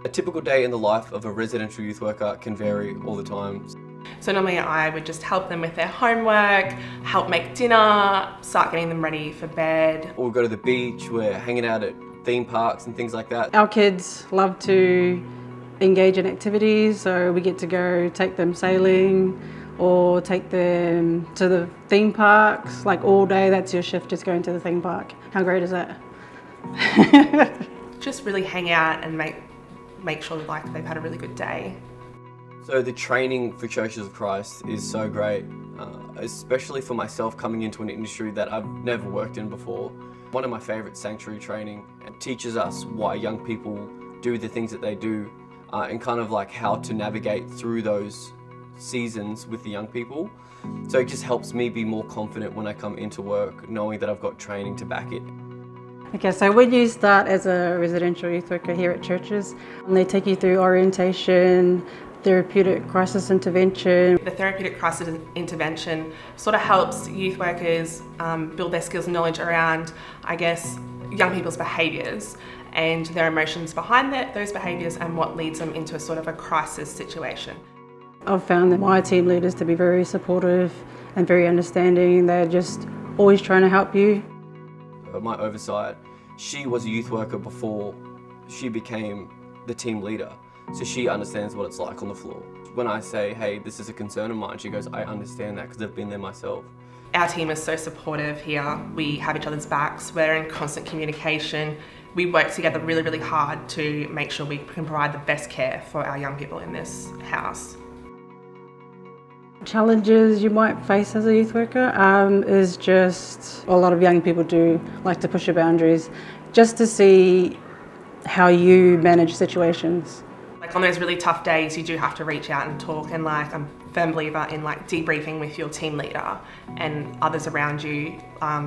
A typical day in the life of a residential youth worker can vary all the time. So normally I would just help them with their homework, help make dinner, start getting them ready for bed. Or we'll go to the beach, we're hanging out at theme parks and things like that. Our kids love to engage in activities, so we get to go take them sailing or take them to the theme parks, like all day. That's your shift, just going to the theme park. How great is that? Just really hang out and make sure like they've had a really good day. So the training for Churches of Christ is so great, especially for myself coming into an industry that I've never worked in before. One of my favourite sanctuary training teaches us why young people do the things that they do and kind of like how to navigate through those seasons with the young people. So it just helps me be more confident when I come into work, knowing that I've got training to back it. Okay, so when you start as a residential youth worker here at Churches, they take you through orientation, therapeutic crisis intervention. The therapeutic crisis intervention sort of helps youth workers build their skills and knowledge around, I guess, young people's behaviours and their emotions behind those behaviours and what leads them into a sort of a crisis situation. I've found that my team leaders to be very supportive and very understanding. They're just always trying to help you. My oversight, she was a youth worker before she became the team leader. So she understands what it's like on the floor. When I say, hey, this is a concern of mine, she goes, I understand that because I've been there myself. Our team is so supportive here. We have each other's backs. We're in constant communication. We work together really, really hard to make sure we can provide the best care for our young people in this house. Challenges you might face as a youth worker is just a lot of young people do like to push your boundaries just to see how you manage situations. Like on those really tough days, you do have to reach out and talk, and like I'm a firm believer in like debriefing with your team leader and others around you,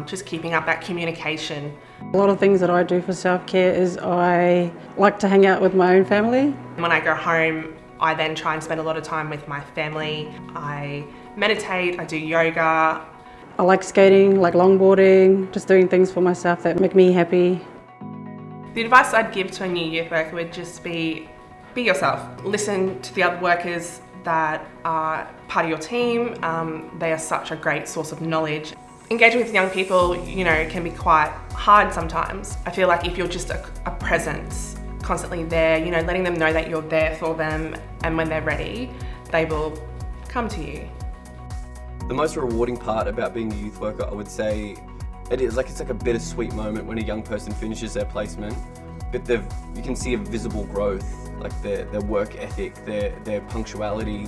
just keeping up that communication. A lot of things that I do for self-care is I like to hang out with my own family. When I go home, I then try and spend a lot of time with my family. I meditate, I do yoga. I like skating, like longboarding, just doing things for myself that make me happy. The advice I'd give to a new youth worker would just be yourself. Listen to the other workers that are part of your team. They are such a great source of knowledge. Engaging with young people, you know, can be quite hard sometimes. I feel like if you're just a presence, constantly there, you know, letting them know that you're there for them, and when they're ready, they will come to you. The most rewarding part about being a youth worker, I would say, it's like a bittersweet moment when a young person finishes their placement, but you can see a visible growth, like their work ethic, their punctuality,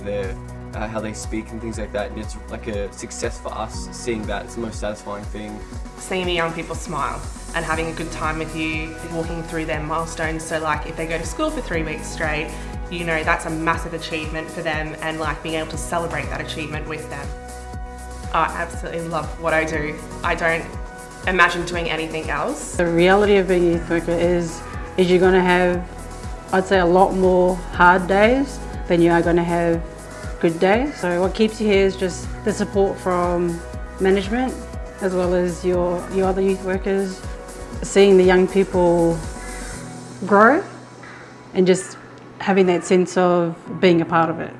how they speak and things like that. And it's like a success for us seeing that. It's the most satisfying thing. Seeing the young people smile and having a good time with you, walking through their milestones. So like if they go to school for 3 weeks straight, you know, that's a massive achievement for them, and like being able to celebrate that achievement with them. I absolutely love what I do. I don't imagine doing anything else. The reality of being a youth worker is you're going to have, I'd say, a lot more hard days than you are going to have good days. So what keeps you here is just the support from management as well as your other youth workers, seeing the young people grow and just having that sense of being a part of it.